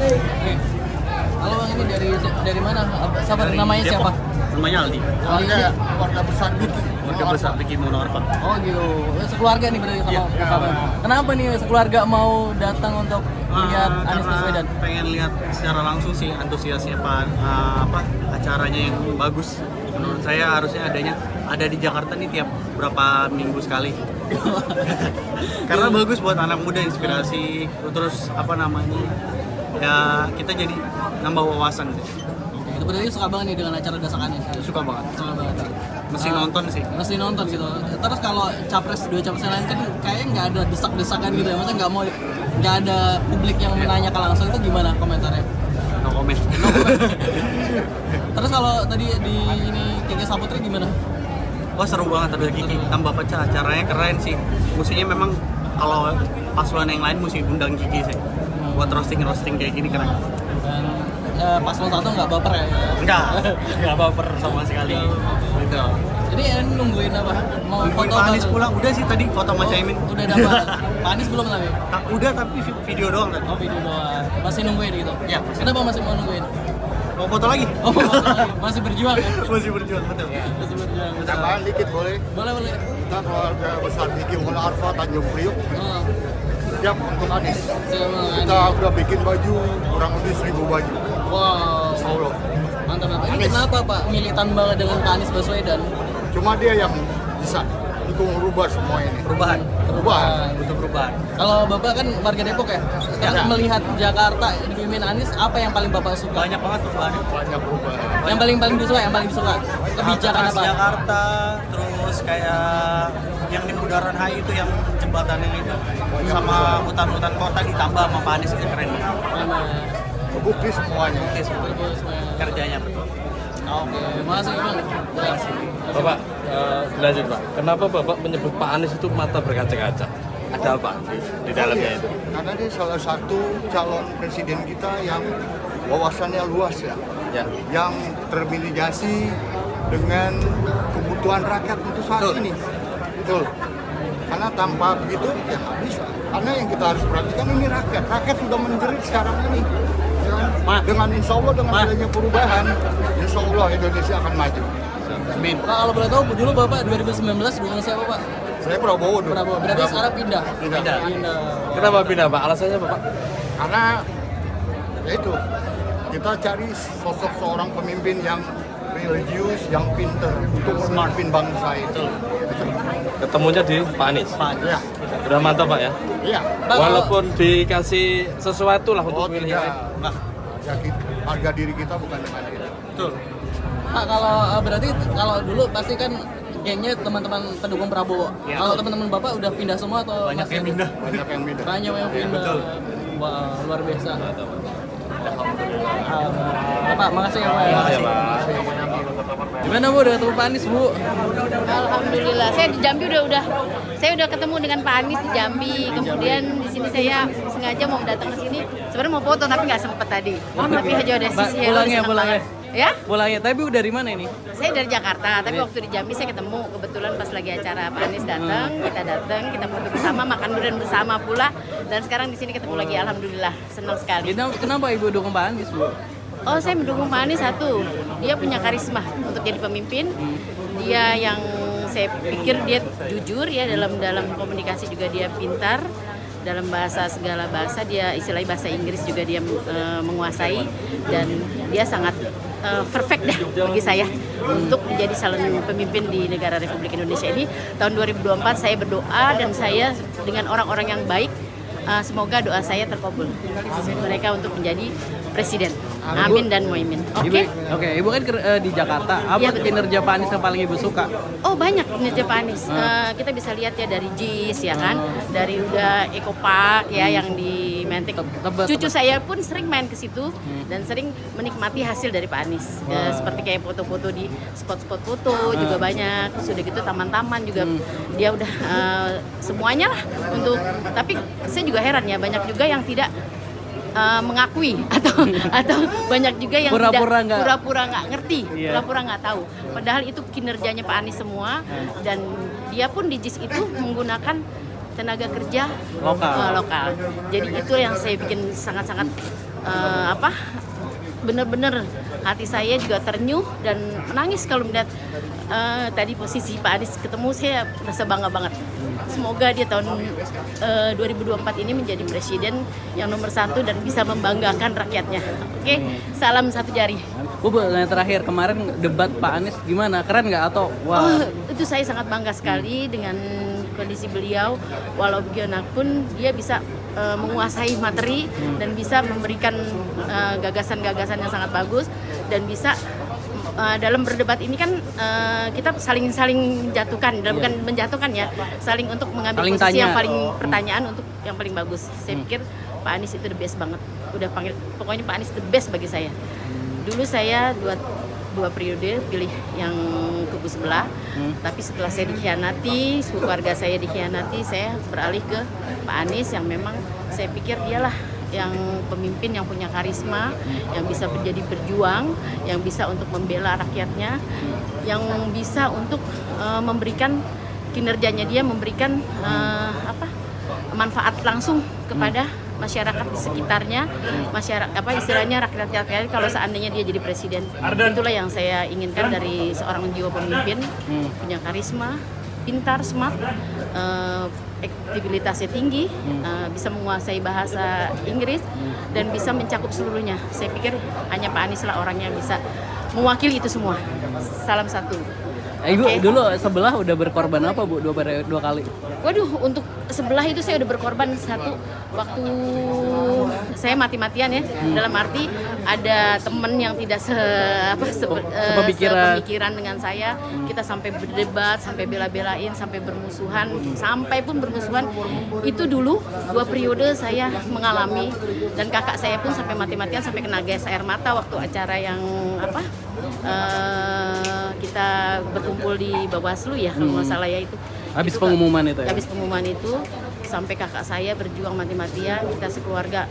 Oke. Halo Bang, ini dari mana? Siapa namanya siapa? Namanya Aldi. Keluarga besar Diki. Keluarga besar Diki Monoarfa. Oh gitu. Sekeluarga nih berarti sama Bapak. Kenapa nih sekeluarga mau datang untuk lihat Anies Baswedan? Pengen lihat secara langsung sih antusiasnya acaranya yang bagus. Menurut saya harusnya ada di Jakarta nih tiap berapa minggu sekali. Karena bagus buat anak muda, inspirasi, terus ya kita jadi nambah wawasan. Itu berarti suka banget nih dengan acara Dasakannya. Suka banget. Suka banget. Mesti nonton sih. Mesti nonton gitu. Terus kalau dua capres yang lain kan kayaknya nggak ada desak-desakan gitu ya. Maksudnya nggak ada publik yang menanyakan langsung, itu gimana komentarnya? No comment. Terus kalau tadi di ini Kiki Saputri gimana? Wah seru banget ada Kiki, tambah pecah, acaranya keren sih. Mestinya memang kalau paslon yang lain mesti undang Kiki sih. Buat roasting kayak gini keren. Dan paslon 1 nggak baper ya? Nggak baper sama sekali. Gitu. Jadi nungguin apa? Mau Nungguin foto Pak Anies pulang, udah sih tadi foto sama Caimin. Udah dapat. Pak Anies belum tapi? Udah, tapi video doang tadi. Oh video doang. Masih nungguin gitu? Ya. Kenapa masih mau nungguin? Mau foto lagi? Oh masih berjuang ya? Masih berjuang, betul. Masih berjuang. Tambahan dikit boleh? Boleh. Kita keluarga besar Diki Monoarfa Tanjung Priok siap untuk Anies. Kita udah bikin baju kurang lebih 1000 baju. Wow. Insya Allah. Mantap. Ini kenapa Pak militan banget dengan Pak Anies Baswedan? Cuma dia yang bisa untuk merubah semua ini. Perubahan. Betul perubahan. Kalau Bapak kan warga Depok ya? Sekarang melihat Jakarta dipimpin Anies, apa yang paling Bapak suka? Banyak banget perubahan. Banyak perubahan. Yang paling disuka? Kebijakan apa? Jakarta, terus kayak yang di Bundaran HI itu yang jembatan yang itu, sama hutan-hutan kota ditambah sama Pak Anies, itu keren. Bukti semuanya. Kerjanya betul. Oke, makasih Bang. Bapak, lanjut Pak. Kenapa Bapak menyebut Pak Anies itu mata berkaca-kaca? Ada apa di dalamnya itu? Karena dia salah satu calon presiden kita yang wawasannya luas ya. Yang termitigasi dengan kebutuhan rakyat untuk saat ini. Betul. Karena tanpa begitu ya nggak bisa. Karena yang kita harus perhatikan ini rakyat. Rakyat sudah menjerit sekarang ini. Dengan insya Allah dengan adanya perubahan, insya Allah Indonesia akan maju. Amin. Pak, kalau boleh tahu dulu Bapak 2019 dukung siapa Pak? Saya Prabowo dulu. Prabowo. Berarti sekarang pindah. Kenapa pindah Pak? Alasannya Bapak? Karena ya itu kita cari sosok seorang pemimpin yang religius, yang pinter untuk memimpin bangsa itu. Ketemunya di Pak Anies? Ya. Udah mantap Pak ya? Iya. Walaupun dikasih sesuatu lah untuk milih. Harga diri kita bukan dengan itu. Betul. Pak, berarti kalau dulu pasti kan gengnya teman-teman pendukung Prabowo. Ya, kalau teman-teman Bapak udah pindah semua atau banyak yang pindah? Banyak yang pindah. Banyak yang pindah. Betul. Wah, luar biasa. Bapak, makasih ya Pak. Makasih Pak. Gimana Bu, udah ketemu Pak Anies Bu? Alhamdulillah, saya di Jambi saya udah ketemu dengan Pak Anies di Jambi. Kemudian di sini saya sengaja mau datang ke sini. Sebenarnya mau foto tapi nggak sempat tadi. Tapi aja ada sisi Pulangnya. Ya? Pulangnya, tapi dari mana ini? Saya dari Jakarta, tapi waktu di Jambi saya ketemu kebetulan pas lagi acara Pak Anies datang, kita foto bersama, makan durian bersama pula. Dan sekarang di sini ketemu lagi, alhamdulillah senang sekali. Kenapa Ibu dukung Pak Anies Bu? Oh, saya mendukung Pak Anies satu, dia punya karisma untuk jadi pemimpin. Dia yang saya pikir dia jujur ya dalam komunikasi juga dia pintar. Dalam segala bahasa dia istilahnya bahasa Inggris juga dia menguasai dan dia sangat perfect dah bagi saya untuk menjadi calon pemimpin di negara Republik Indonesia ini. Tahun 2024 saya berdoa dan saya dengan orang-orang yang baik, semoga doa saya terkabul mereka untuk menjadi presiden. Amin dan muimin. Oke. Ibu kan di Jakarta. Apa kinerja Pak Anies yang paling Ibu suka? Oh, banyak kinerja Pak Anies. Kita bisa lihat ya dari JIS ya kan, dari udah Eco Park ya yang di Menteng. Cucu saya pun sering main ke situ dan sering menikmati hasil dari Pak Anies. Seperti kayak foto-foto di spot-spot foto juga banyak. Sudah gitu taman-taman juga dia udah semuanya lah untuk. Tapi saya juga heran ya, banyak juga yang tidak mengakui atau banyak juga yang pura-pura nggak ngerti, pura-pura nggak tahu. Padahal itu kinerjanya Pak Anies semua dan dia pun di JIS itu menggunakan tenaga kerja lokal. Jadi itu yang saya bikin sangat-sangat benar-benar hati saya juga ternyuh dan menangis kalau melihat tadi posisi Pak Anies ketemu. Saya merasa bangga banget. Semoga dia tahun 2024 ini menjadi presiden yang nomor 1 dan bisa membanggakan rakyatnya. Oke, salam satu jari. Bu, yang terakhir kemarin debat Pak Anies gimana? Keren nggak atau wah? Itu saya sangat bangga sekali dengan kondisi beliau. Walau bagaimanapun dia bisa menguasai materi dan bisa memberikan gagasan-gagasan yang sangat bagus dan bisa dalam berdebat ini kan kita saling jatuhkan, bukan menjatuhkan ya, saling untuk mengambil saling posisi tanya. yang paling pertanyaan untuk yang paling bagus. Saya pikir Pak Anies itu the best banget. Udah panggil pokoknya Pak Anies the best bagi saya. Dulu saya dua periode pilih yang kubu sebelah, tapi setelah saya dikhianati, keluarga saya dikhianati, saya beralih ke Pak Anies yang memang saya pikir dialah yang pemimpin yang punya karisma, yang bisa menjadi berjuang, yang bisa untuk membela rakyatnya, yang bisa untuk memberikan kinerjanya dia memberikan manfaat langsung kepada masyarakat di sekitarnya, masyarakat istilahnya rakyat kalau seandainya dia jadi presiden. Itulah yang saya inginkan dari seorang jiwa pemimpin, punya karisma, pintar, smart, aktivitasnya tinggi, bisa menguasai bahasa Inggris dan bisa mencakup seluruhnya. Saya pikir hanya Pak Anies lah orang yang bisa mewakili itu semua. Salam satu. Ibu dulu sebelah udah berkorban apa Bu? Dua kali. Waduh, untuk sebelah itu saya udah berkorban satu waktu saya mati-matian ya. Dalam arti ada temen yang tidak sepemikiran dengan saya. Kita sampai berdebat, sampai bela-belain, sampai bermusuhan, Itu dulu 2 periode saya mengalami dan kakak saya pun sampai mati-matian, sampai kena gas air mata waktu acara yang kita berkumpul di Bawaslu ya kalau nggak salah ya itu. Habis pengumuman itu ya? Habis pengumuman itu sampai kakak saya berjuang mati-matian, kita sekeluarga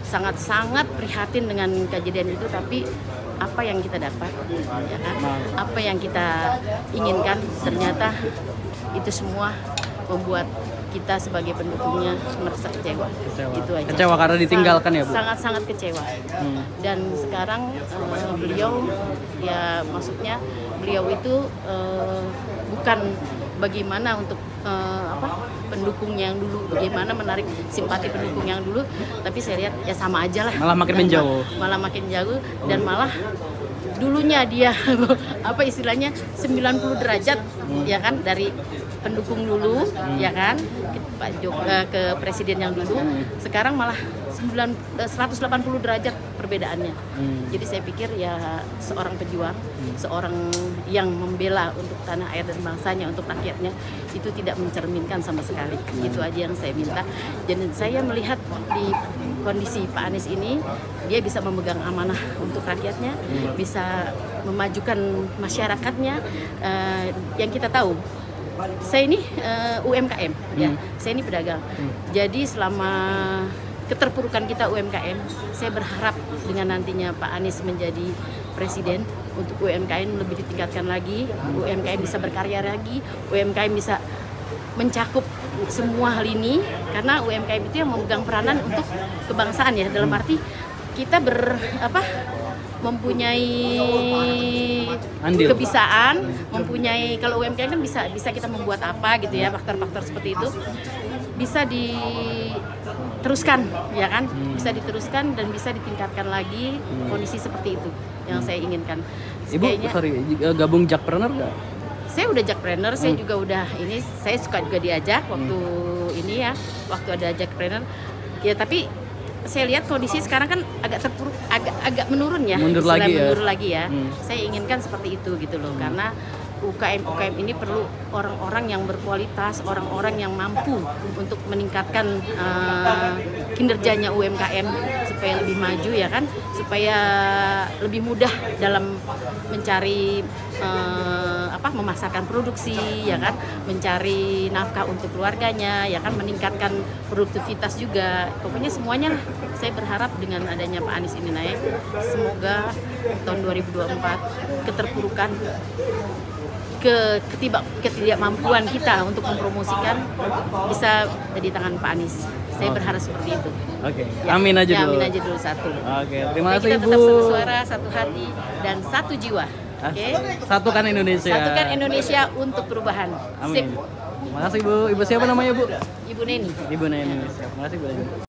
sangat-sangat prihatin dengan kejadian itu, tapi apa yang kita dapat, ya kan? Apa yang kita inginkan ternyata itu semua membuat kita sebagai pendukungnya merasa kecewa. Itu aja. Kecewa karena ditinggalkan ya Bu? Sangat-sangat kecewa. Dan sekarang beliau ya maksudnya beliau itu bukan bagaimana untuk pendukungnya yang dulu, bagaimana menarik simpati pendukung yang dulu, tapi saya lihat ya sama aja lah. Malah makin menjauh. Malah makin jauh dan malah dulunya dia istilahnya 90 derajat ya kan dari pendukung dulu ya kan Pak ke presiden yang dulu, sekarang malah 180 derajat perbedaannya. Jadi saya pikir ya seorang pejuang, seorang yang membela untuk tanah air dan bangsanya, untuk rakyatnya, itu tidak mencerminkan sama sekali. Itu aja yang saya minta. Dan saya melihat di kondisi Pak Anies ini, dia bisa memegang amanah untuk rakyatnya, bisa memajukan masyarakatnya. Yang kita tahu, saya ini UMKM, ya, saya ini pedagang. Jadi selama keterpurukan kita UMKM, saya berharap dengan nantinya Pak Anies menjadi presiden, untuk UMKM lebih ditingkatkan lagi, UMKM bisa berkarya lagi, UMKM bisa mencakup semua hal ini, karena UMKM itu yang memegang peranan untuk kebangsaan ya, dalam arti kita mempunyai andil, kebisaan, mempunyai, kalau UMKM kan bisa kita membuat apa gitu ya, faktor-faktor seperti itu bisa diteruskan ya kan, bisa diteruskan dan bisa ditingkatkan lagi kondisi seperti itu yang saya inginkan. Ibu, gabung Jakpreneur nggak? Saya udah Jakpreneur, saya juga udah ini, saya suka juga diajak waktu ini ya, waktu ada Jakpreneur ya, tapi saya lihat kondisi sekarang kan agak terpuruk, agak menurun ya, mundur lagi ya. Saya inginkan seperti itu gitu loh, karena UKM ini perlu orang-orang yang berkualitas, orang-orang yang mampu untuk meningkatkan kinerjanya UMKM supaya lebih maju ya kan, supaya lebih mudah dalam mencari memasarkan produksi ya kan, mencari nafkah untuk keluarganya ya kan, meningkatkan produktivitas juga. Pokoknya semuanya saya berharap dengan adanya Pak Anies ini naik, semoga tahun 2024 keterpurukan, ketidakmampuan kita untuk mempromosikan bisa jadi tangan Pak Anies. Saya berharap seperti itu. Oke. Ya, Amin aja ya, dulu. Amin aja dulu satu. Oke, terima Oke, kasih kita Ibu. tetap satu suara, satu hati, dan satu jiwa. Oke. Satukan Indonesia. Satukan Indonesia untuk perubahan. Sip. Amin. Terima kasih Bu. Ibu siapa namanya Bu? Ibu Neni. Ibu Neni. Terima kasih Bu Neni.